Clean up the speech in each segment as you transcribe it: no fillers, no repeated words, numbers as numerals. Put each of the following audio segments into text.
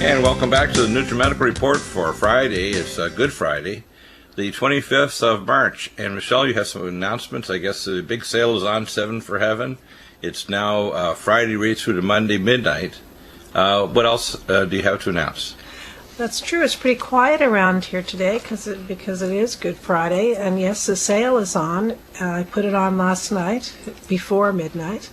And welcome back to the Nutrimedical Report for Friday. It's Good Friday, the 25th of March. And Michelle, you have some announcements. I guess the big sale is on 7 for Heaven. It's now Friday right through to Monday midnight. What else do you have to announce? That's true. It's pretty quiet around here today because it is Good Friday. And yes, the sale is on. I put it on last night before midnight.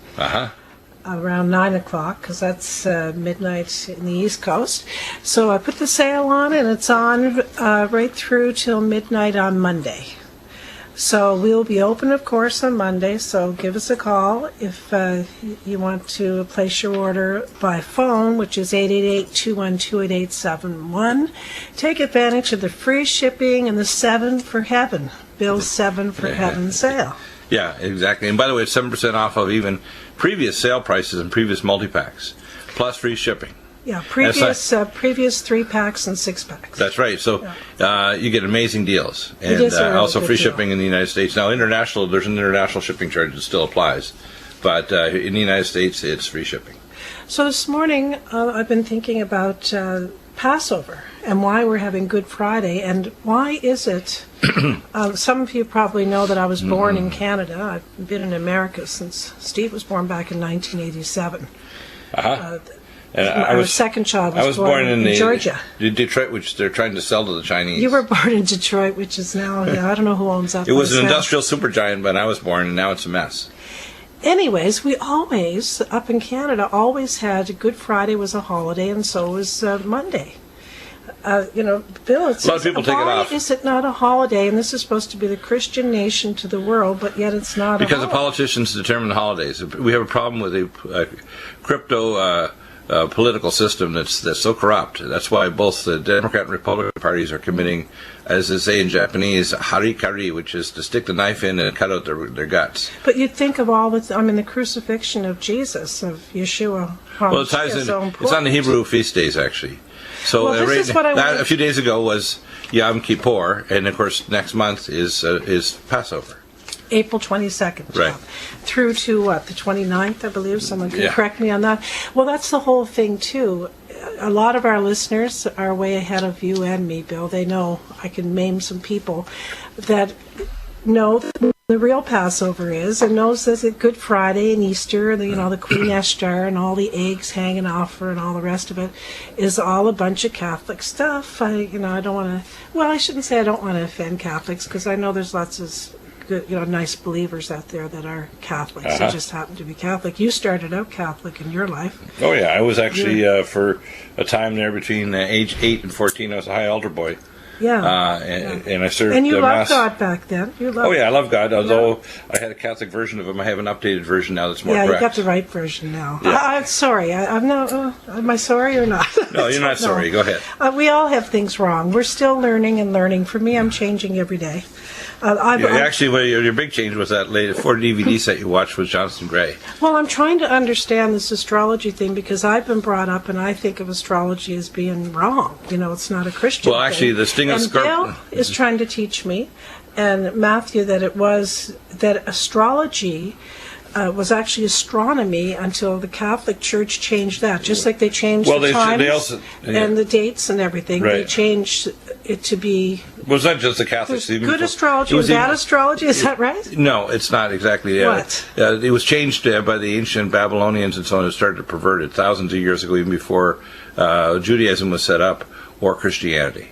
Around 9 o'clock, because that's midnight in the East Coast. So I put the sale on, and it's on right through till midnight on Monday. So we'll be open, of course, on Monday, so give us a call if you want to place your order by phone, which is 888-212-8871. Take advantage of the free shipping and the 7 for Heaven, Bill's 7 for Heaven sale. Yeah, exactly. And by the way, it's 7% off of even previous sale prices and previous multi-packs, plus free shipping. Yeah, previous 3-packs and 6-packs. That's right. So you get amazing deals. And it is a really also good free deal. Shipping in the United States. Now, there's an international shipping charge that still applies. But in the United States, it's free shipping. So this morning, I've been thinking about Passover and why we're having Good Friday, and why is it? Some of you probably know that I was born in Canada. I've been in America since Steve was born back in 1987. Our second child was born in Georgia. Detroit, which they're trying to sell to the Chinese. You were born in Detroit, which is now, I don't know who owns that. It was an industrial supergiant, but I was born, and now it's a mess. Anyways, we always, up in Canada, always had Good Friday was a holiday, and so was Monday. Bill, a lot of people take it off. Why is it not a holiday? And this is supposed to be the Christian nation to the world, but yet it's not because a holiday. The politicians determine the holidays. We have a problem with a crypto political system that's so corrupt. That's why both the Democrat and Republican parties are committing, as they say in Japanese, harikari, which is to stick the knife in and cut out their guts. But you'd think of all the crucifixion of Jesus, of Yeshua. Well, it ties in. It's on the Hebrew feast days, actually. So this is what a few days ago was Yom Kippur, and of course next month is Passover. April 22nd, right? Through to the 29th, I believe. Someone can correct me on that. Well, that's the whole thing too. A lot of our listeners are way ahead of you and me, Bill. They know, I can name some people that know the real Passover is, and knows that Good Friday and Easter, the Queen Esther and all the eggs hanging off her and all the rest of it is all a bunch of Catholic stuff. I don't want to. Well, I shouldn't say I don't want to offend Catholics, because I know there's lots of good, nice believers out there that are Catholics. They just happen to be Catholic. You started out Catholic in your life. Oh yeah, I was actually for a time there between age 8 and 14. I was a high altar boy. And I served. And you loved Mass. God back then. I love God. Although I had a Catholic version of him, I have an updated version now that's more correct. Yeah, you got the right version now. Yeah. I'm sorry. I'm not. Am I sorry or not? No, you're not sorry. Go ahead. We all have things wrong. We're still learning and learning. For me, I'm changing every day. Actually, your big change was that 4 DVD set you watched with Jonathan Gray. Well, I'm trying to understand this astrology thing, because I've been brought up and I think of astrology as being wrong. It's not a Christian Well, actually, thing. the sting of Bill is trying to teach me, and Matthew, that astrology was actually astronomy until the Catholic Church changed that. Just like they changed the times and the dates and everything. Right. They changed it to be... Well, it's not just the Catholics. Good astrology and bad astrology, is that right? No, it's not exactly. What? It was changed by the ancient Babylonians and so on, and started to pervert it thousands of years ago, even before Judaism was set up, or Christianity.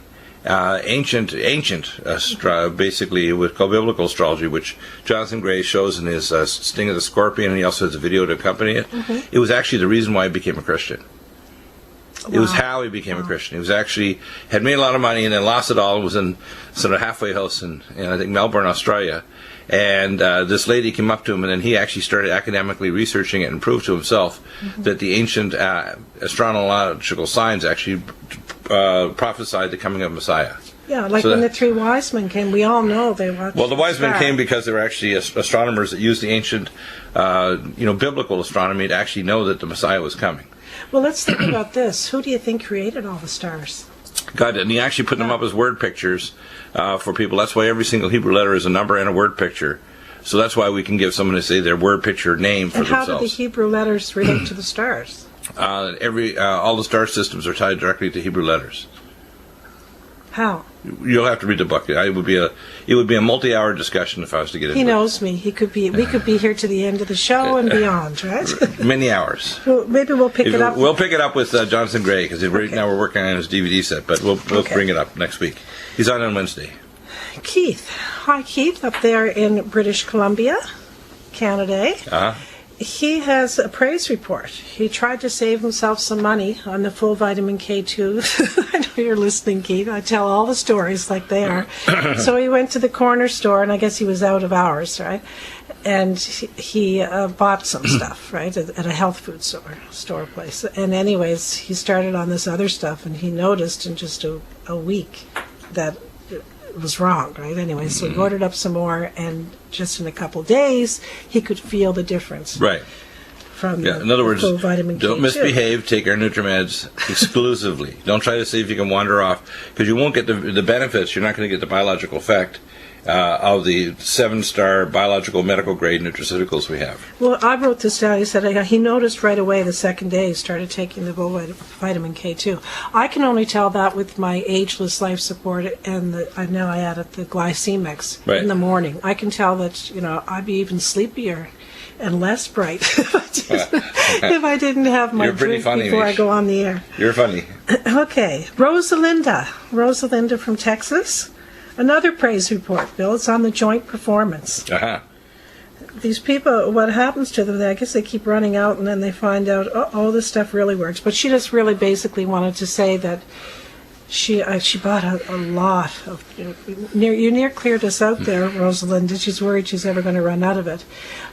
Ancient, basically, it was called biblical astrology, which Jonathan Gray shows in his Sting of the Scorpion, and he also has a video to accompany it. Mm-hmm. It was actually the reason why he became a Christian. Wow. It was how he became a Christian. He was actually had made a lot of money and then lost it all. Was in sort of halfway house in I think Melbourne, Australia, and this lady came up to him, and then he actually started academically researching it and proved to himself that the ancient astrological signs actually prophesied the coming of Messiah. Yeah, when the 3 wise men came, we all know they watched. Well, the wise men came because they were actually astronomers that used the ancient, biblical astronomy to actually know that the Messiah was coming. Well, let's think about this. Who do you think created all the stars? God did, and he actually put them up as word pictures for people. That's why every single Hebrew letter is a number and a word picture. So that's why we can give someone to say their word picture name for themselves. And how do the Hebrew letters relate to the stars? All the star systems are tied directly to Hebrew letters. How? You'll have to read the book. It would be a multi-hour discussion if I was to get into it. He knows me. We could be here to the end of the show and beyond, right? Many hours. Well, maybe we'll pick it up. We'll pick it up with Jonathan Gray, because right now we're working on his DVD set, but we'll bring it up next week. He's on Wednesday. Keith. Hi, Keith, up there in British Columbia, Canada. Uh-huh. He has a praise report. He tried to save himself some money on the full vitamin K2. I know you're listening, Keith. I tell all the stories like they are. So he went to the corner store, and I guess he was out of hours, right? And he bought some stuff, right, at a health food store place. And anyways, he started on this other stuff, and he noticed in just a week that it was wrong, right? Anyway, so he ordered up some more, and just in a couple days, he could feel the difference. Right. From in other words, full vitamin don't K2. misbehave. Take our Nutrimeds exclusively. Don't try to see if you can wander off, because you won't get the benefits. You're not going to get the biological effect of the 7-star biological medical grade nutraceuticals we have. Well, I wrote this down. He said he noticed right away the second day he started taking the vitamin K2. I can only tell that with my ageless life support, and now I added the glycemics in the morning. I can tell that I'd be even sleepier and less bright if I didn't have my drink before I go on the air. You're funny. Okay, Rosalinda from Texas. Another praise report, Bill. It's on the joint performance. Uh-huh. These people, what happens to them, I guess they keep running out, and then they find out, this stuff really works. But she just really basically wanted to say that she bought a lot of, you near cleared us out there, Rosalinda. She's worried she's ever going to run out of it.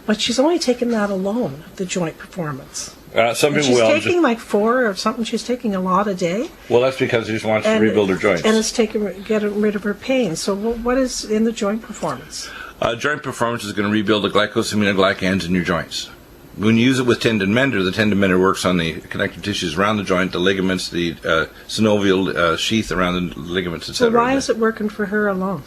But she's only taken that alone, the joint performance. Some people she's will. Taking like 4 or something. She's taking a lot a day. Well, that's because she just wants to rebuild her joints. And it's getting rid of her pain. So what is in the joint performance? Joint performance is going to rebuild the glycosaminoglycans in your joints. When you use it with tendon mender, the tendon mender works on the connective tissues around the joint, the ligaments, the synovial sheath around the ligaments, etc. So why is it working for her alone?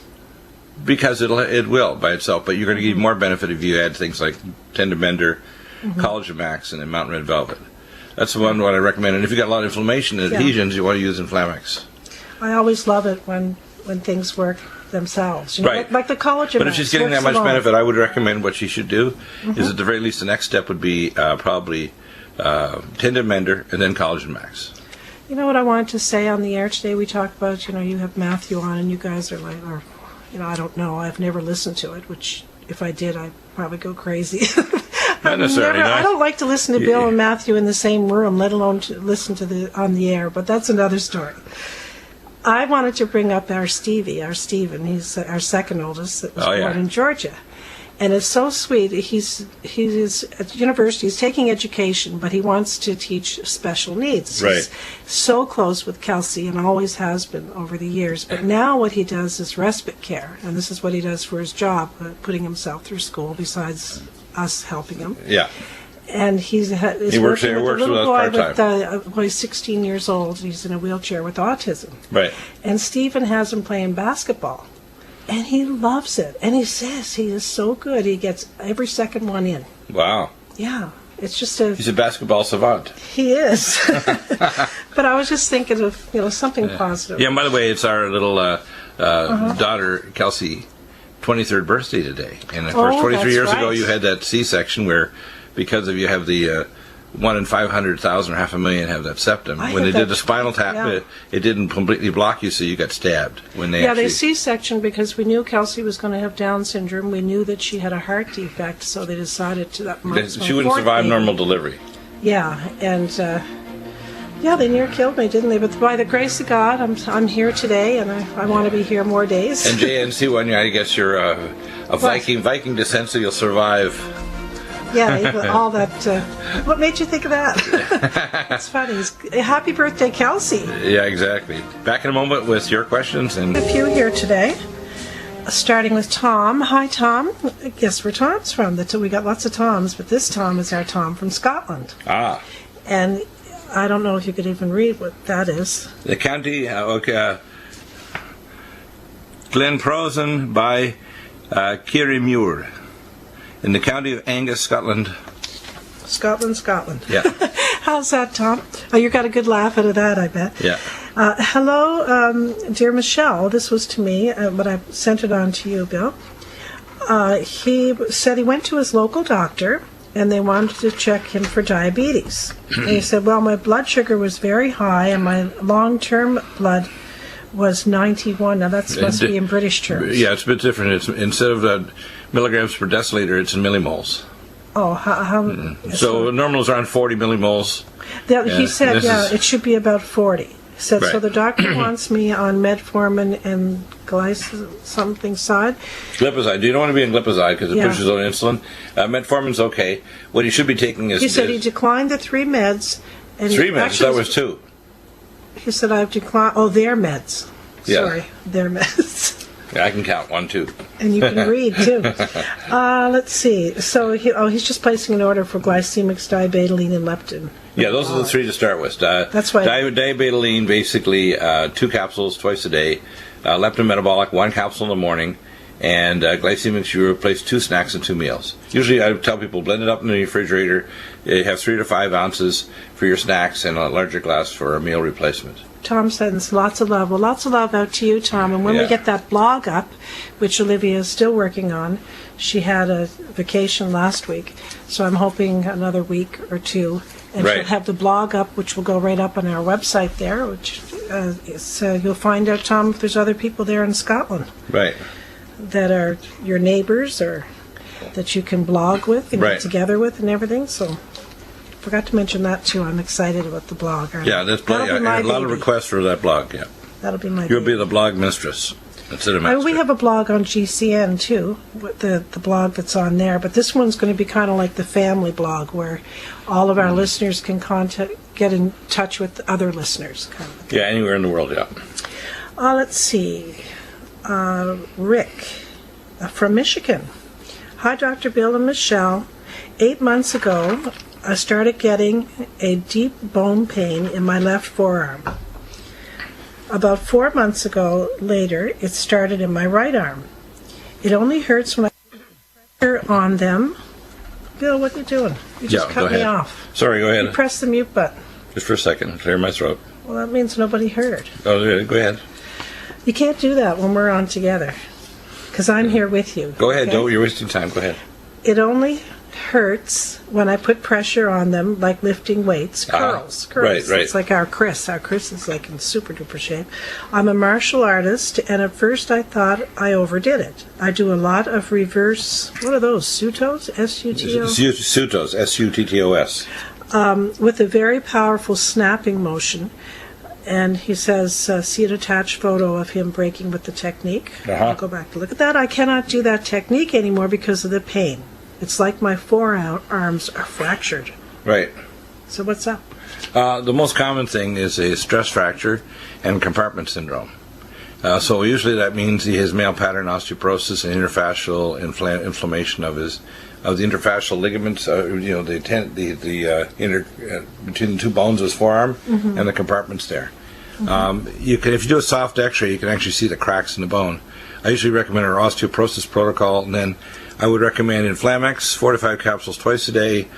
Because it will by itself, but you're going to get more benefit if you add things like tendon mender, Collagen Max, and then Mountain Red Velvet. That's the one what I recommend. And if you've got a lot of inflammation and adhesions, you want to use Inflamex. I always love it when things work themselves. Right. Like the collagen. But if she's getting that much benefit, I would recommend what she should do is at the very least the next step would be probably tendon mender and then Collagen Max. You know what I wanted to say on the air today? We talked about, you have Matthew on, and you guys are like, I don't know. I've never listened to it, which if I did, I'd probably go crazy. Not necessarily. I don't like to listen to Bill and Matthew in the same room, let alone to listen to on the air, but that's another story. I wanted to bring up our Stephen. He's our second oldest that was born in Georgia. And it's so sweet. He's at university. He's taking education, but he wants to teach special needs. Right. He's so close with Kelsey and always has been over the years. But now what he does is respite care, and this is what he does for his job, putting himself through school besides us helping him. Yeah. And he works with a little boy he's 16 years old. He's in a wheelchair with autism. Right. And Stephen has him playing basketball. And he loves it. And he says he is so good. He gets every second one in. Wow. Yeah. It's just He's a basketball savant. He is. But I was just thinking of, something positive. Yeah, and by the way, it's our little daughter, Kelsey, 23rd birthday today. And of course, 23 years ago, you had that C-section where, because of you have the 1 in 500,000 or 500,000 have that septum. When they did the spinal tap, it didn't completely block you, so you got stabbed. When they C-section because we knew Kelsey was going to have Down syndrome. We knew that she had a heart defect, so they decided she wouldn't survive normal delivery. Yeah, and they near killed me, didn't they? But by the grace of God, I'm here today, and I want to be here more days. And JNC one, I guess you're a Viking descent, so you'll survive. Yeah, all that. What made you think of that? That's funny. Happy birthday, Kelsey. Yeah, exactly. Back in a moment with your questions. And a few here today, starting with Tom. Hi, Tom. Guess where Tom's from? We got lots of Toms, but this Tom is our Tom from Scotland. Ah. And I don't know if you could even read what that is. The county, Glenprosen by Kirriemuir. In the county of Angus, Scotland. Scotland. Yeah. How's that, Tom? Oh, you got a good laugh out of that, I bet. Yeah. Hello, dear Michelle. This was to me, but I sent it on to you, Bill. He said he went to his local doctor, and they wanted to check him for diabetes. And he said, well, my blood sugar was very high, and my long-term blood was 91. Now, that must be in British terms. Yeah, it's a bit different. It's instead of milligrams per deciliter, it's in millimoles. Oh, how so normal is around 40 millimoles. He said, it should be about 40. He said, right. So the doctor wants me on metformin and something side. Glipizide. You don't want to be on glipizide because it pushes on insulin. Metformin's okay. What he should be taking is... He said he declined the 3 meds. And 3 meds? That was 2. He said, I've declined... Oh, their meds. Yeah. Sorry, their meds. Yeah, I can count 1, 2. And you can read, too. Let's see. So he's just placing an order for glycemics, diabetoline, and leptin. Yeah, those are the 3 to start with. That's why. Diabetoline, basically 2 capsules twice a day. Leptin metabolic, 1 capsule in the morning. And glycemics, you replace 2 snacks and 2 meals. Usually I tell people, blend it up in the refrigerator. You have 3 to 5 ounces for your snacks and a larger glass for a meal replacement. Tom sends lots of love. Well, lots of love out to you, Tom. And when we get that blog up, which Olivia is still working on, she had a vacation last week, so I'm hoping another week or 2. And she'll have the blog up, which will go right up on our website there, which you'll find out, Tom, if there's other people there in Scotland. Right. That are your neighbors or that you can blog with and get together with and everything. So forgot to mention that too. I'm excited about the blog. Yeah, this blog. I had a lot of requests for that blog. Yeah, that'll be my. You'll be the blog mistress. Instead of master. We have a blog on GCN too, the blog that's on there. But this one's going to be kind of like the family blog, where all of our listeners can get in touch with other listeners. Kind of yeah, anywhere in the world. Yeah. Let's see. Rick from Michigan. Hi, Dr. Bill and Michelle. 8 months ago, I started getting a deep bone pain in my left forearm. About 4 months ago, later, it started in my right arm. It only hurts when I put pressure on them. Bill, what are you doing? You just cut me off. Sorry, go ahead. You press the mute button. Just for a second, clear my throat. Well, that means nobody heard. Oh, go ahead. You can't do that when we're on together, because I'm here with you. Go ahead, don't. You're wasting time. Go ahead. It only hurts when I put pressure on them, like lifting weights. Curls. Right. It's like our Chris. Our Chris is like in super duper shape. I'm a martial artist, and at first I thought I overdid it. I do a lot of reverse, what are those, Sutos? S-U-T-O? Sutos, S-U-T-T-O-S. With a very powerful snapping motion. And he says, see an attached photo of him breaking with the technique. I'll go back to look at that. I cannot do that technique anymore because of the pain. It's like my forearms are fractured. Right. So what's up? The most common thing is a stress fracture and compartment syndrome. So usually that means he has male pattern osteoporosis and interfascial inflammation of the interfascial ligaments. Between the 2 bones of his forearm and the compartments there. If you do a soft X-ray, you can actually see the cracks in the bone. I usually recommend our osteoporosis protocol, and then I would recommend Inflamex, 4 to 5 capsules twice a day,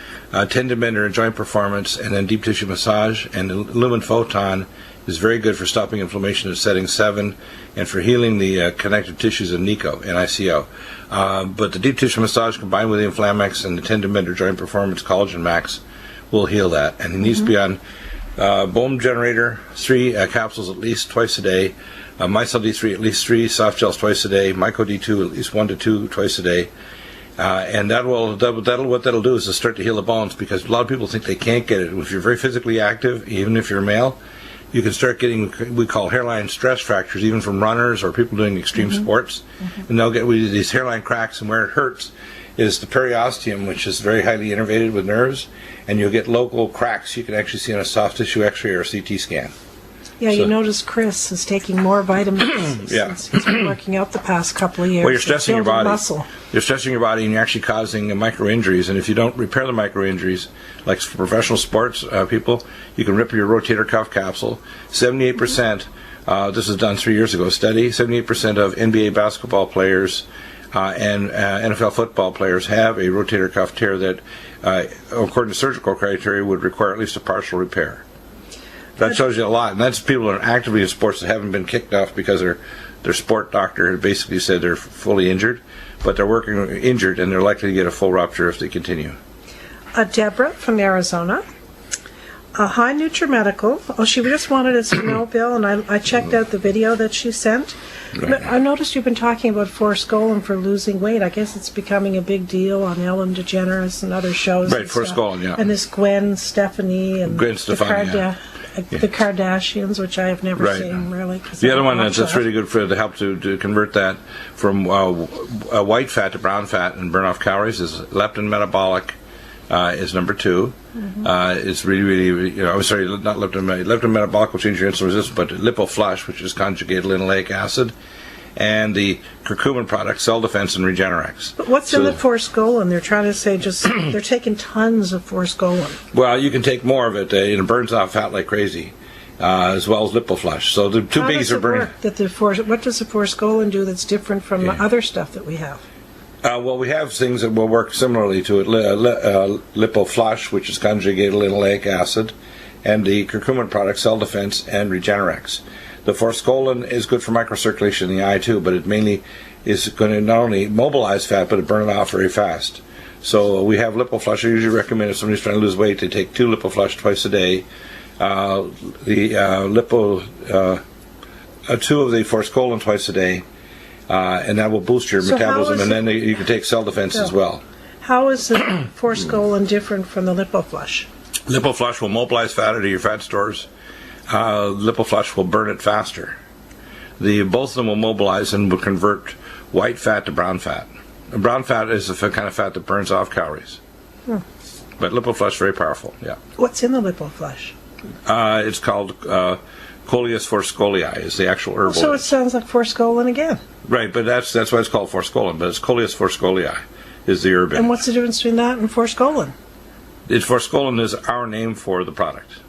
tendon bender and joint performance, and then deep tissue massage. And Lumen Photon is very good for stopping inflammation at setting 7 and for healing the connective tissues of NICO and ICO. But the deep tissue massage combined with the Inflamex and the tendon bender joint performance collagen max will heal that. And he needs to be on bone generator, 3 capsules at least twice a day, Micelle D3 at least 3, soft gels twice a day, Myco D2 at least 1 to 2 twice a day. And what that'll do is to start to heal the bones, because a lot of people think they can't get it. If you're very physically active, even if you're male, you can start getting we call hairline stress fractures, even from runners or people doing extreme sports. And they'll get these hairline cracks, and where it hurts is the periosteum, which is very highly innervated with nerves, and you'll get local cracks you can actually see on a soft tissue X-ray or CT scan. Yeah, you notice Chris is taking more vitamins since he's been working out the past couple of years. Well, you're stressing your body. Muscle. You're stressing your body, and you're actually causing micro injuries. And if you don't repair the micro injuries, like for professional sports people, you can rip your rotator cuff capsule. 78%. This was done 3 years ago. Study: 78% of NBA basketball players and NFL football players have a rotator cuff tear that, according to surgical criteria, would require at least a partial repair. That shows you a lot, and that's people that are actively in sports that haven't been kicked off because their sport doctor basically said they're fully injured, but they're working injured and they're likely to get a full rupture if they continue. Deborah from Arizona. Hi, Nutrimedical. Oh, she just wanted us to know, Bill, and I checked out the video that she sent. Right. I noticed you've been talking about Forrest Golan for losing weight. I guess it's becoming a big deal on Ellen DeGeneres and other shows. Right, Forrest Golan, yeah. And this Gwen Stefani and Gwen Stefani, the Kardashians, which I have never seen, really. The other one that's really good to help to convert that from white fat to brown fat and burn off calories is leptin metabolic. Is number 2. It's really, I'm sorry, not leptin metabolic will change your insulin resistance, but lipoflush, which is conjugated linoleic acid, and the curcumin product, Cell Defense and Regenerex. But what's in the Forrest Golan? They're trying to say they're taking tons of Forrest Golan. Well, you can take more of it. It burns off fat like crazy, as well as lipoflush. So the two biggies are burning. What does the Forrest Golan do that's different from the other stuff that we have? Well, we have things that will work similarly to it. Lipoflush, which is conjugated linoleic acid, and the curcumin product, Cell Defense and Regenerex. The Forrest Golan is good for microcirculation in the eye too, but it mainly is going to not only mobilize fat, but it burn it off very fast. So we have Lipoflush. I usually recommend if somebody's trying to lose weight, they take 2 Lipoflush twice a day. 2 of the Forrest Golan twice a day. And that will boost your metabolism, and then you can take Cell Defense as well. How is the Forrest Golan different from the Lipoflush? Lipoflush will mobilize fat into your fat stores. Lipoflush will burn it faster. Both of them will mobilize and will convert white fat to brown fat. And brown fat is the kind of fat that burns off calories. But Lipoflush is very powerful, yeah. What's in the Lipoflush? It's called Coleus forskolii is the actual herbal. So it sounds like Forrest Golan again. Right, but that's why it's called Forrest Golan, but it's Coleus forskolii is the herb. And what's the difference between that and Forrest Golan? Forrest Golan is our name for the product.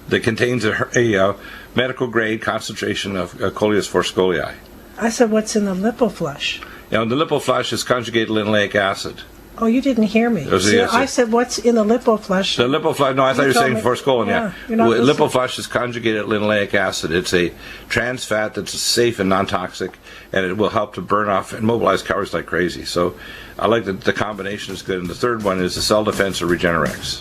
That contains a medical grade concentration of Coleus forskolii. I said, what's in the Lipoflush? The Lipoflush is conjugated linoleic acid. Oh, you didn't hear me. See, I said, what's in the Lipoflush? The Lipoflush, no, I thought you were saying Forrest Golan, yeah. Lipoflush is conjugated linoleic acid. It's a trans fat that's safe and non-toxic, and it will help to burn off and mobilize calories like crazy. So I like that the combination is good. And the third one is the Cell Defense or Regenerex.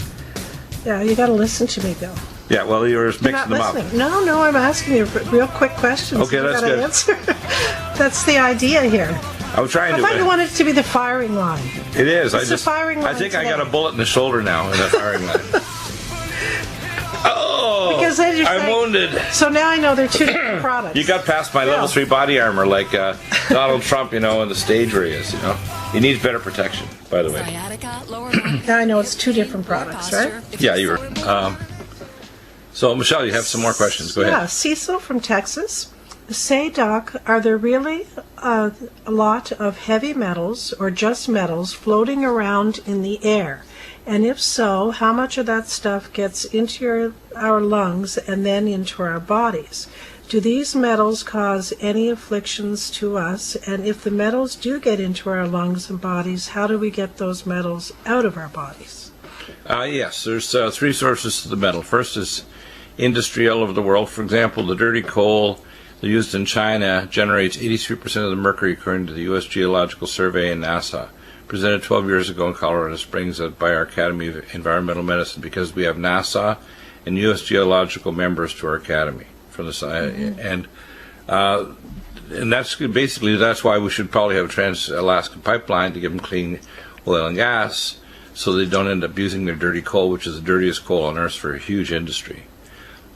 Yeah, you got to listen to me, Bill. Yeah, well, you're mixing them up. No, I'm asking you real quick questions. Okay, that's good. Answer. That's the idea here. I'm trying to. I thought you wanted it to be the firing line. It is. It's the firing line. I think today. I got a bullet in the shoulder now in that firing line. Oh, because I'm wounded. So now I know they're 2 different products. You got past my level 3 body armor, like Donald Trump, in the stage where he is. He needs better protection. By the way. Now I know it's 2 different products, right? Yeah, you were. So Michelle, you have some more questions. Go ahead. Yeah, Cecil from Texas. Say, Doc, are there really a lot of heavy metals or just metals floating around in the air? And if so, how much of that stuff gets into our lungs and then into our bodies? Do these metals cause any afflictions to us? And if the metals do get into our lungs and bodies, how do we get those metals out of our bodies? Yes, there's 3 sources to the metal. First is industry all over the world. For example, the dirty coal used in China generates 83% of the mercury, according to the U.S. Geological Survey and NASA, presented 12 years ago in Colorado Springs by our Academy of Environmental Medicine, because we have NASA and U.S. Geological members to our academy from the and that's basically why we should probably have a Trans-Alaska pipeline to give them clean oil and gas, so they don't end up using their dirty coal, which is the dirtiest coal on Earth for a huge industry.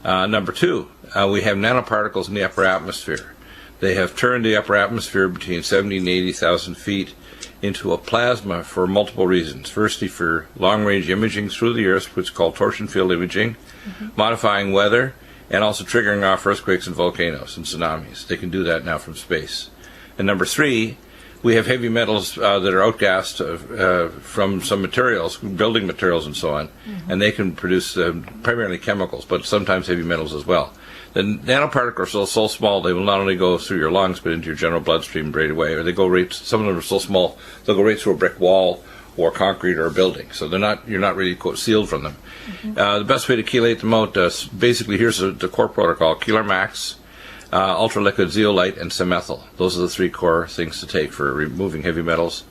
Number 2, we have nanoparticles in the upper atmosphere. They have turned the upper atmosphere between 70 and 80,000 feet into a plasma for multiple reasons. Firstly, for long-range imaging through the Earth, which is called torsion field imaging, modifying weather, and also triggering off earthquakes and volcanoes and tsunamis. They can do that now from space. And number 3, we have heavy metals that are outgassed from some materials, building materials and so on, and they can produce primarily chemicals, but sometimes heavy metals as well. The nanoparticles are so small they will not only go through your lungs but into your general bloodstream right away. Or they go right. Some of them are so small they'll go right through a brick wall or concrete or a building. So you're not really sealed from them. The best way to chelate them out, basically, here's the core protocol: Keeler Max, ultraliquid zeolite, and Semethyl. Those are the 3 core things to take for removing heavy metals.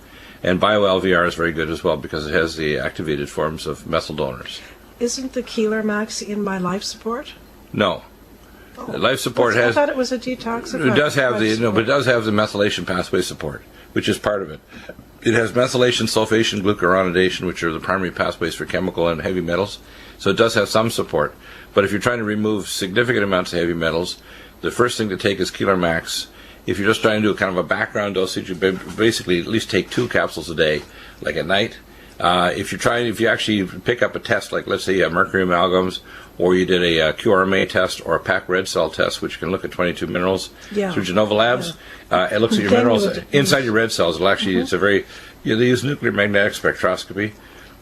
And BioLVR is very good as well because it has the activated forms of methyl donors. Isn't the Keeler Max in my life support? No. Life support has. I thought it was a detoxifier. It does have but it does have the methylation pathway support, which is part of it. It has methylation, sulfation, glucuronidation, which are the primary pathways for chemical and heavy metals. So it does have some support. But if you're trying to remove significant amounts of heavy metals, the first thing to take is Keeler Max. If you're just trying to do kind of a background dosage, you basically at least take 2 capsules a day, like at night. If you actually pick up a test, like let's say you have mercury amalgams, or you did a QRMA test or a PAC red cell test, which can look at 22 minerals through Genova Labs. It looks at your minerals inside your red cells. It'll actually, it's a very, they use nuclear magnetic spectroscopy.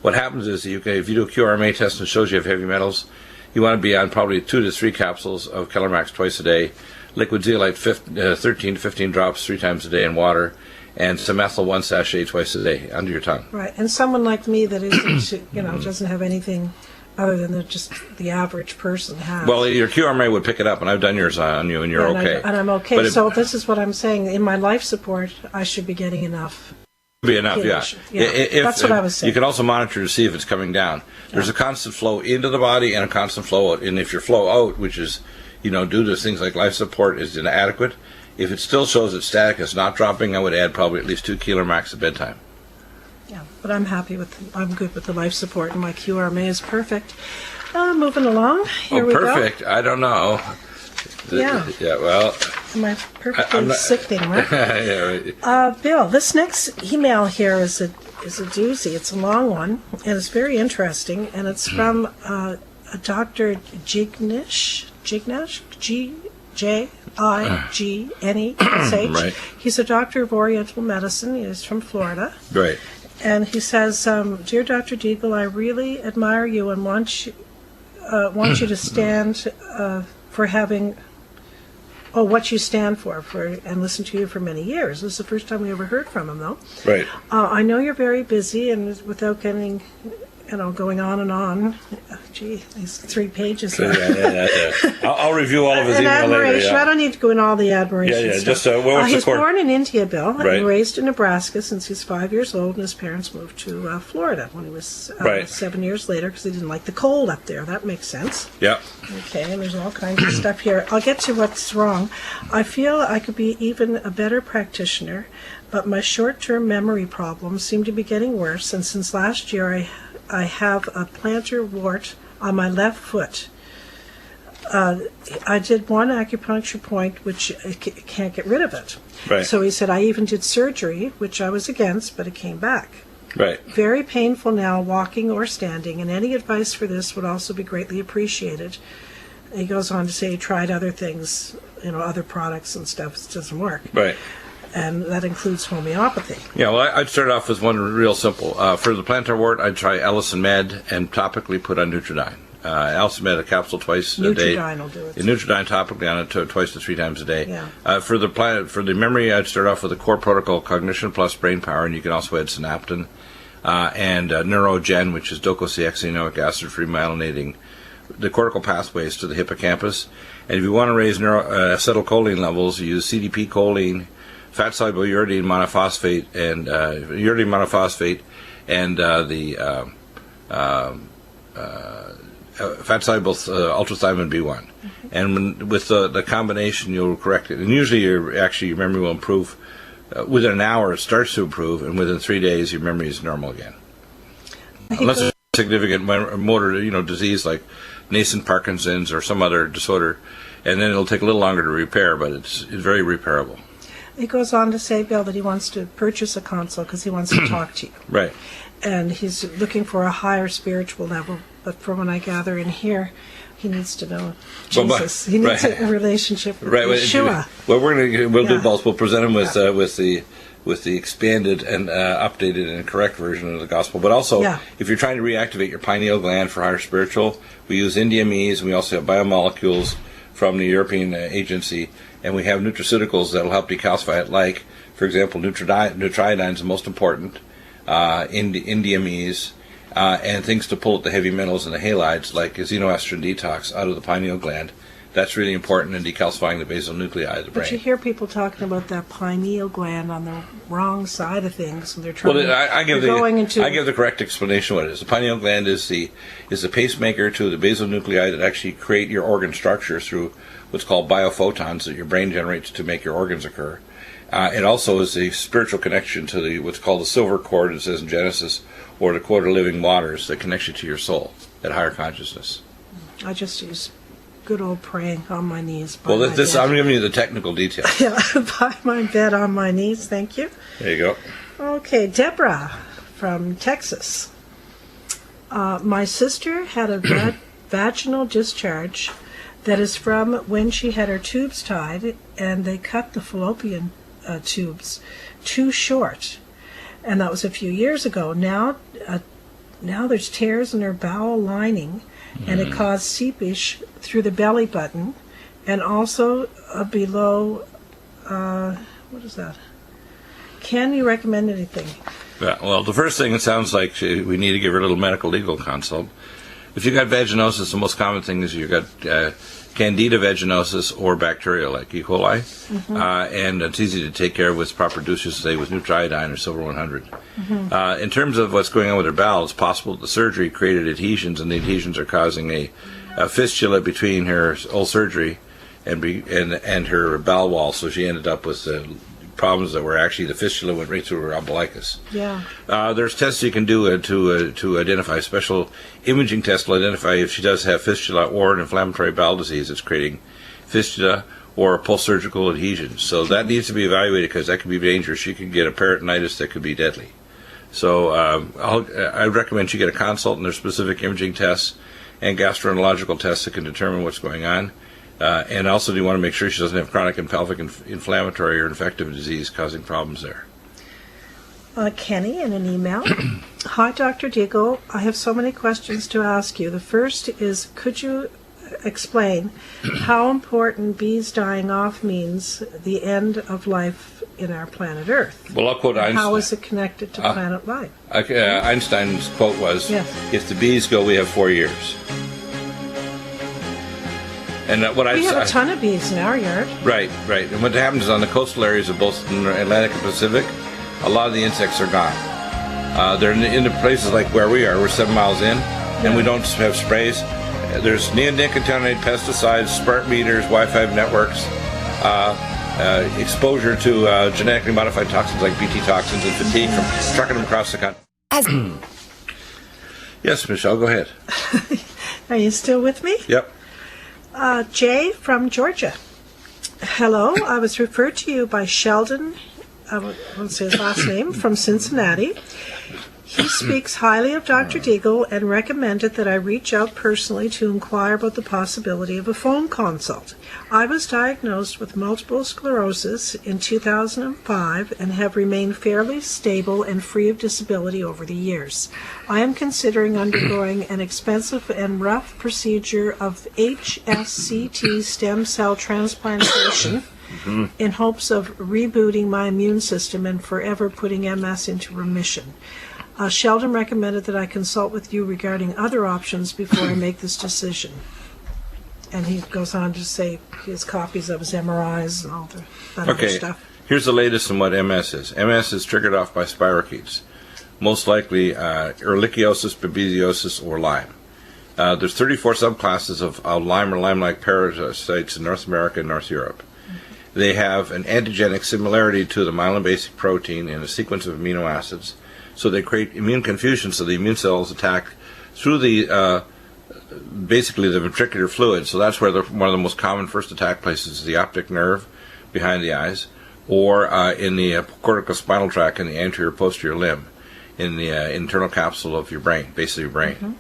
What happens is if you do a QRMA test and it shows you have heavy metals, you want to be on probably 2 to 3 capsules of Keeler Max twice a day, liquid zeolite 13 to 15 drops 3 times a day in water, and Semethyl 1 sachet twice a day under your tongue. Right, and someone like me that isn't, doesn't have anything other than just the average person has. Well, your QRMA would pick it up, and I've done yours on you, and you're okay. I'm okay. But so this is what I'm saying. In my life support, I should be getting enough. Be enough, yeah. That's what I was saying. You can also monitor to see if it's coming down. There's a constant flow into the body and a constant flow out. And if your flow out, which is, due to things like life support, is inadequate, if it still shows it's static, it's not dropping, I would add probably at least 2 Keeler Max at bedtime. Yeah, but I'm good with the life support, and my QRMA is perfect. Moving along, here we go. Perfect? I don't know. Yeah. Yeah, well. My perfectly sickening, right? Yeah, right. Bill, this next email here is a doozy. It's a long one, and it's very interesting, and it's from a Dr. Jignesh, Jignesh. Right. He's a doctor of Oriental medicine. He's from Florida. Right. And he says, "Dear Dr. Deagle, I really admire you and want you to stand for having, what you stand for, and listen to you for many years." This is the first time we ever heard from him, though. Right. I know you're very busy, and without getting, going on and on. Gee, these 3 pages. Yeah. I'll review all of his email later. Yeah. I don't need to go in all the admiration. Yeah. Stuff. Just what was he's the born in India, Bill, right. and raised in Nebraska since he's 5 years old, and his parents moved to Florida when he was 7 years later because they didn't like the cold up there. That makes sense. Yeah. Okay, and there's all kinds of stuff here. I'll get to what's wrong. I feel I could be even a better practitioner, but my short-term memory problems seem to be getting worse, and since last year I have a plantar wart on my left foot. I did 1 acupuncture point, which I can't get rid of it. Right. So he said I even did surgery, which I was against, but it came back. Right. Very painful now, walking or standing, and any advice for this would also be greatly appreciated. He goes on to say he tried other things, other products and stuff. It doesn't work. Right. And that includes homeopathy. Yeah, well, I'd start off with one real simple. For the plantar wart, I'd try Allicin Med and topically put on Nutridyne. Allicin Med, a capsule twice a day. Nutridyne will do it. Nutridyne topically on it twice to 3 times a day. Yeah. For the memory, I'd start off with the core protocol, Cognition plus Brain Power, and you can also add Synaptin, and Neurogen, which is docosahexaenoic acid-free myelinating the cortical pathways to the hippocampus. And if you want to raise acetylcholine levels, you use CDP choline, fat-soluble uridine monophosphate, and the fat-soluble ultrathymine B1. Mm-hmm. And with the combination, you'll correct it. And usually, your memory will improve. Within an hour, it starts to improve, and within 3 days, your memory is normal again. Unless there's a significant motor, disease like nascent Parkinson's or some other disorder, and then it'll take a little longer to repair, but it's very repairable. He goes on to say, Bill, that he wants to purchase a consult because he wants to talk to you. Right. And he's looking for a higher spiritual level. But from what I gather in here, he needs to know Jesus. He needs a relationship with Yeshua. Well, we'll do both. We'll present him with the with the expanded and updated and correct version of the gospel. But also, if you're trying to reactivate your pineal gland for higher spiritual, we use Indiamese, and we also have biomolecules from the European Agency, and we have nutraceuticals that will help decalcify it, like, for example, Nutriodine is the most important, Indiamese, and things to pull at the heavy metals and the halides, like a xenoestrogen detox out of the pineal gland. That's really important in decalcifying the basal nuclei of the brain. But you hear people talking about that pineal gland on the wrong side of things, and they're trying. Well, I give the correct explanation of what it is. The pineal gland is the pacemaker to the basal nuclei that actually create your organ structure through what's called biophotons that your brain generates to make your organs occur. It also is a spiritual connection to what's called the silver cord, it says in Genesis, or the cord of living waters that connects you to your soul, that higher consciousness. I just use good old praying on my knees. I'm giving you the technical details. Yeah, by my bed on my knees, thank you. There you go. Okay, Deborah from Texas. My sister had a vaginal discharge that is from when she had her tubes tied, and they cut the fallopian tubes too short. And that was a few years ago. Now there's tears in her bowel lining, and it caused seepage through the belly button, and also below, what is that? Can you recommend anything? Yeah, well, the first thing, it sounds like we need to give her a little medical legal consult. If you got vaginosis, the most common thing is you got Candida vaginosis or bacteria like E. coli, and it's easy to take care of with proper douches, say with Nutriodine or Silver 100. In terms of what's going on with her bowel, it's possible that the surgery created adhesions, and the adhesions are causing a fistula between her old surgery and her bowel wall, so she ended up with problems that were actually the fistula went right through her umbilicus. Yeah. There's tests you can do to identify, special imaging tests will identify if she does have fistula or an inflammatory bowel disease that's creating fistula or a post-surgical adhesion. So that needs to be evaluated because that could be dangerous. She could get a peritonitis that could be deadly. So I recommend she get a consult, and there's specific imaging tests and gastroenterological tests that can determine what's going on. And also, you want to make sure she doesn't have chronic and pelvic inflammatory or infective disease causing problems there. Kenny in an email. Hi, Dr. Deagle. I have so many questions to ask you. The first is, could you explain how important bees dying off means the end of life in our planet Earth? Well, I'll quote Einstein. How is it connected to planet life? Einstein's quote was, if the bees go, we have 4 years. And we have a ton of bees in our yard. Right. And what happens is on the coastal areas of both Atlantic and Pacific, a lot of the insects are gone. They're in the places like where we are. We're 7 miles in, and we don't have sprays. There's neonicotinoid pesticides, smart meters, Wi-Fi networks, exposure to genetically modified toxins like Bt toxins, and fatigue from trucking them across the country. Yes, Michelle, go ahead. Are you still with me? Yep. Jay from Georgia. Hello, I was referred to you by Sheldon, I won't say his last name, from Cincinnati. He speaks highly of Dr. Deagle and recommended that I reach out personally to inquire about the possibility of a phone consult. I was diagnosed with multiple sclerosis in 2005 and have remained fairly stable and free of disability over the years. I am considering undergoing an expensive and rough procedure of HSCT stem cell transplantation in hopes of rebooting my immune system and forever putting MS into remission. Sheldon recommended that I consult with you regarding other options before I make this decision. And he goes on to say he has copies of his MRIs and all that other stuff. Here's the latest on what MS is. MS is triggered off by spirochetes, most likely ehrlichiosis, babesiosis, or Lyme. There's 34 subclasses of Lyme or Lyme-like parasites in North America and North Europe. They have an antigenic similarity to the myelin-basic protein in a sequence of amino acids. So they create immune confusion, so the immune cells attack through basically the ventricular fluid. So that's where one of the most common first attack places is the optic nerve behind the eyes, or in the corticospinal tract in the anterior posterior limb, in the internal capsule of your brain, basically your brain.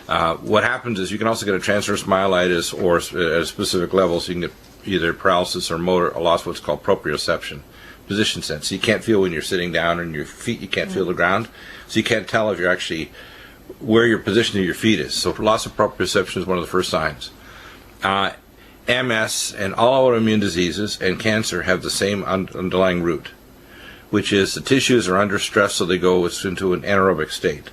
What happens is you can also get a transverse myelitis, or at a specific level, so you can get either paralysis or motor loss, what's called proprioception, position sense. You can't feel when you're sitting down, and your feet, you can't feel the ground. So you can't tell if you're actually where your position of your feet is. So loss of proprioception is one of the first signs. MS and all autoimmune diseases and cancer have the same underlying root, which is the tissues are under stress, so they go into an anaerobic state.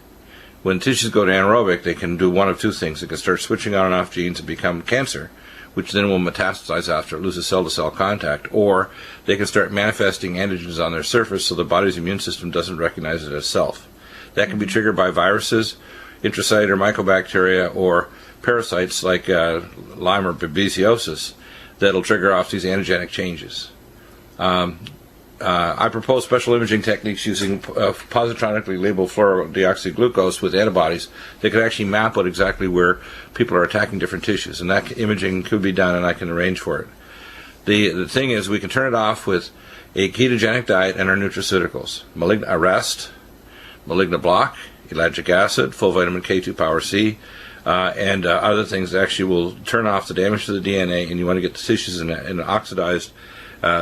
When tissues go to anaerobic, they can do one of two things. They can start switching on and off genes and become cancer, which then will metastasize after it loses cell-to-cell contact, or they can start manifesting antigens on their surface so the body's immune system doesn't recognize it as self. That can be triggered by viruses, intracellular mycobacteria, or parasites like Lyme or babesiosis that'll trigger off these antigenic changes. I propose special imaging techniques using positronically labeled fluorodeoxyglucose with antibodies that could actually map out exactly where people are attacking different tissues, and that imaging could be done, and I can arrange for it. The thing is, we can turn it off with a ketogenic diet and our nutraceuticals. Arrest, malignant block, ellagic acid, full vitamin K2 power C, and other things that actually will turn off the damage to the DNA, and you want to get the tissues in an oxidized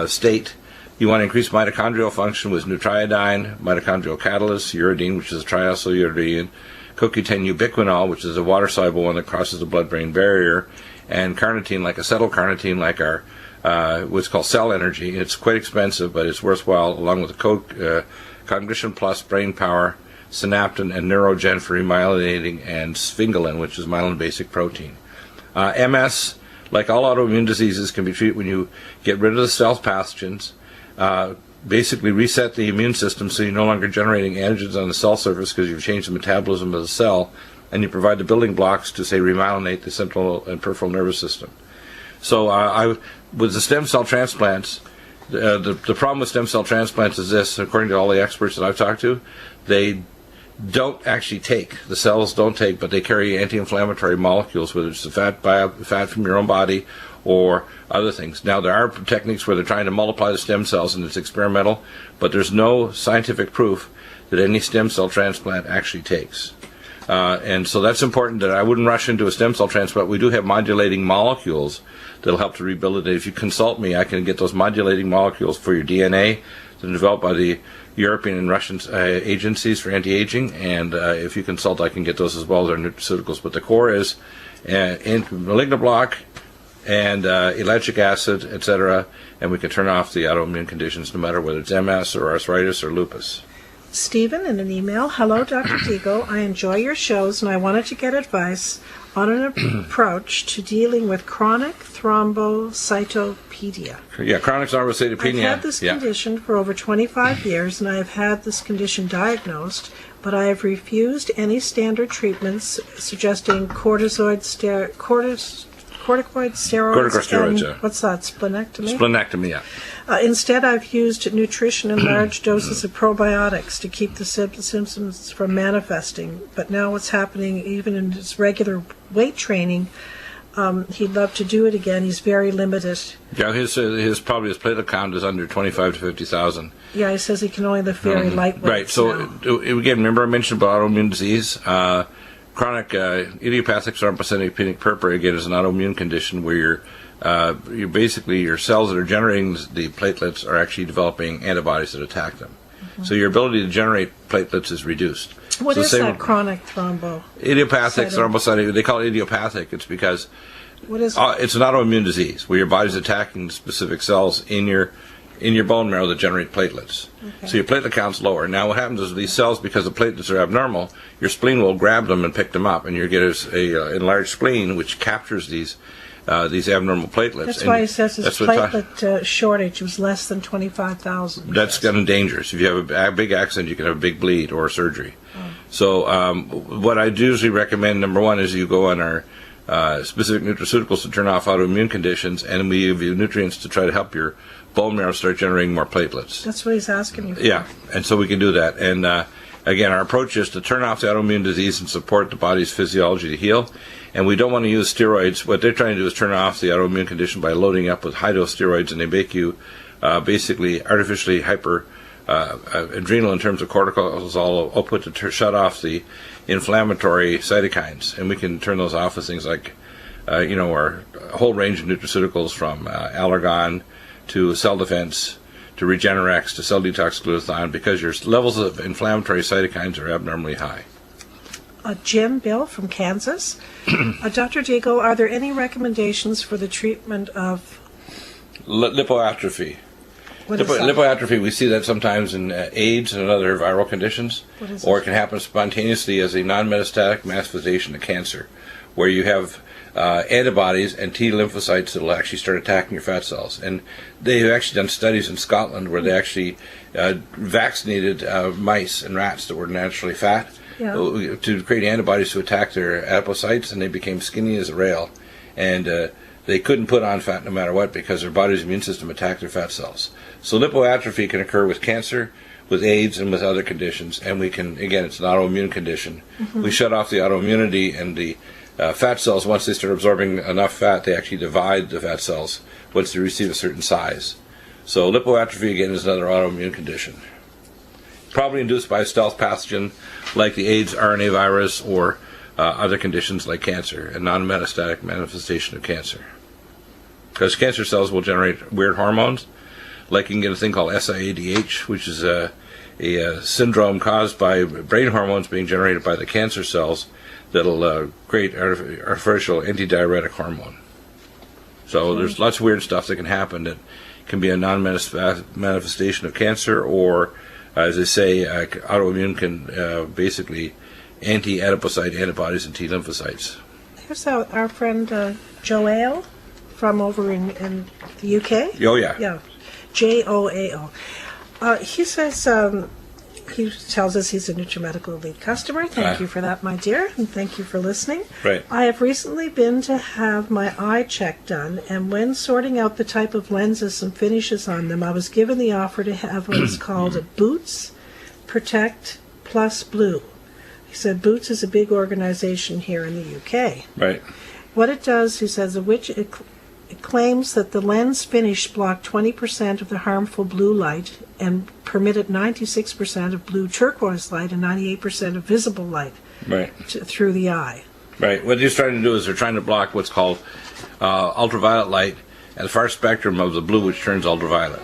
state. You want to increase mitochondrial function with nutriodine, mitochondrial catalyst, uridine, which is a triacyluridine, CoQ10 ubiquinol, which is a water-soluble one that crosses the blood-brain barrier, and carnitine, like acetylcarnitine, like our what's called cell energy. It's quite expensive, but it's worthwhile, along with the Cognition Plus, brain power, synaptin, and neurogen for remyelinating, and sphingolin, which is myelin-basic protein. MS, like all autoimmune diseases, can be treated when you get rid of the stealth pathogens, basically reset the immune system so you're no longer generating antigens on the cell surface because you've changed the metabolism of the cell, and you provide the building blocks to, say, remyelinate the central and peripheral nervous system. So with the stem cell transplants, the problem with stem cell transplants is this: according to all the experts that I've talked to, they don't actually take, the cells don't take, but they carry anti-inflammatory molecules, whether it's the fat from your own body or other things. Now, there are techniques where they're trying to multiply the stem cells, and it's experimental, but there's no scientific proof that any stem cell transplant actually takes. And so that's important, that I wouldn't rush into a stem cell transplant. We do have modulating molecules that'll help to rebuild it. If you consult me, I can get those modulating molecules for your DNA that are developed by the European and Russian agencies for anti-aging, and if you consult, I can get those as well as our nutraceuticals. But the core is malignant block and ellagic acid, etc., and we can turn off the autoimmune conditions no matter whether it's MS or arthritis or lupus. Stephen, in an email, hello, Dr. Deagle. I enjoy your shows, and I wanted to get advice on an approach to dealing with chronic thrombocytopenia. Yeah, chronic thrombocytopenia. I've had this condition for over 25 years, and I have had this condition diagnosed, but I have refused any standard treatments suggesting corticoid steroids. Corticosteroids, yeah. What's that, splenectomy? Splenectomy, yeah. Instead, I've used nutrition and large doses of probiotics to keep the symptoms from manifesting. But now what's happening, even in his regular weight training, he'd love to do it again. He's very limited. Yeah, his platelet count is under 25 to 50,000. Yeah, he says he can only lift very lightweight. Right. So again, remember I mentioned about autoimmune disease. Chronic idiopathic thrombocytopenic purpura, again, is an autoimmune condition where you're basically, your cells that are generating the platelets are actually developing antibodies that attack them. Mm-hmm. So your ability to generate platelets is reduced. What is that chronic thrombo? Idiopathic thrombocytopenia. They call it idiopathic. It's because it's an autoimmune disease where your body's attacking specific cells in your bone marrow that generate platelets. Okay. So your platelet count's lower. Now what happens is these cells, because the platelets are abnormal, your spleen will grab them and pick them up, and you get a enlarged spleen which captures these abnormal platelets. That's why he says his platelet shortage was less than 25,000. That's kind of dangerous. If you have a big accident, you can have a big bleed or surgery. Oh. So what I usually recommend, number one, is you go on our specific nutraceuticals to turn off autoimmune conditions, and we give you nutrients to try to help your bone marrow start generating more platelets. That's what he's asking you for. Yeah, and so we can do that. And again, our approach is to turn off the autoimmune disease and support the body's physiology to heal. And we don't want to use steroids. What they're trying to do is turn off the autoimmune condition by loading up with high-dose steroids, and they make you basically artificially hyper adrenal in terms of cortisol output to shut off the inflammatory cytokines. And we can turn those off with things like, our whole range of nutraceuticals from Allergon to cell defense to Regenerex, to cell detox glutathione, because your levels of inflammatory cytokines are abnormally high. Jim Bill from Kansas. Dr. Deagle, are there any recommendations for the treatment of Lipoatrophy. what is that? Lipoatrophy, we see that sometimes in AIDS and other viral conditions, What is or it? it can happen spontaneously as a non-metastatic manifestation of cancer, where you have antibodies and T lymphocytes that will actually start attacking your fat cells. And they've actually done studies in Scotland where they actually vaccinated mice and rats that were naturally fat to create antibodies to attack their adipocytes, and they became skinny as a rail. And they couldn't put on fat no matter what because their body's immune system attacked their fat cells. So lipoatrophy can occur with cancer, with AIDS, and with other conditions. And we can, again, it's an autoimmune condition. Mm-hmm. We shut off the autoimmunity, and the fat cells, once they start absorbing enough fat, they actually divide the fat cells once they receive a certain size. So lipoatrophy, again, is another autoimmune condition. Probably induced by a stealth pathogen like the AIDS RNA virus or other conditions like cancer, a non-metastatic manifestation of cancer. Because cancer cells will generate weird hormones, like you can get a thing called SIADH, which is a syndrome caused by brain hormones being generated by the cancer cells that'll create artificial antidiuretic hormone. So there's lots of weird stuff that can happen that can be a non-manifestation of cancer, or, as they say, autoimmune can basically anti-adipocyte antibodies and T lymphocytes. Here's our friend Joao from over in the UK. Oh, yeah. Yeah, Joao. He says, he tells us he's a Nutrimedical Elite customer. Thank you for that, my dear, and thank you for listening. Right. I have recently been to have my eye check done, and when sorting out the type of lenses and finishes on them, I was given the offer to have what is called a Boots Protect Plus Blue. He said Boots is a big organization here in the UK. Right. What it does, he says, it claims that the lens finish blocked 20% of the harmful blue light and permitted 96% of blue turquoise light and 98% of visible light through the eye. Right. What they're trying to do is they're trying to block what's called ultraviolet light at the far spectrum of the blue, which turns ultraviolet.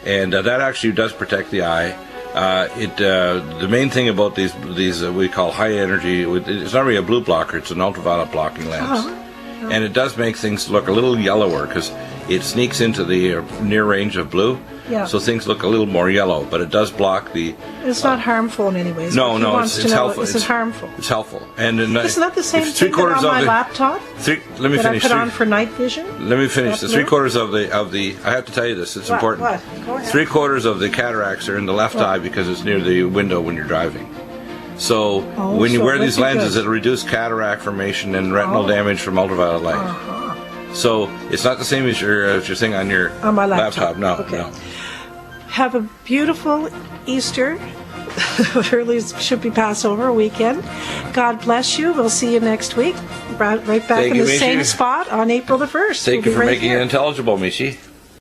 And that actually does protect the eye. The main thing about these we call high energy, it's not really a blue blocker, it's an ultraviolet blocking lens. And it does make things look a little yellower because it sneaks into the near range of blue. Yeah. So things look a little more yellow, but it does block the... It's not harmful in any way. No, it's helpful. Is it harmful? It's helpful. And isn't that the same thing that on my laptop? Let me finish. I put on for night vision? Let me finish. The 3/4 of the I have to tell you this, it's important. What? Go ahead. 3/4 of the cataracts are in the left eye because it's near the window when you're driving. So when you wear these lenses, it'll reduce cataract formation and retinal damage from ultraviolet light. So it's not the same as your thing on my laptop. No, okay. no. Have a beautiful Easter. Early should be Passover weekend. God bless you. We'll see you next week. Right back in the same spot on April the 1st. Thank you for making it intelligible, Michi.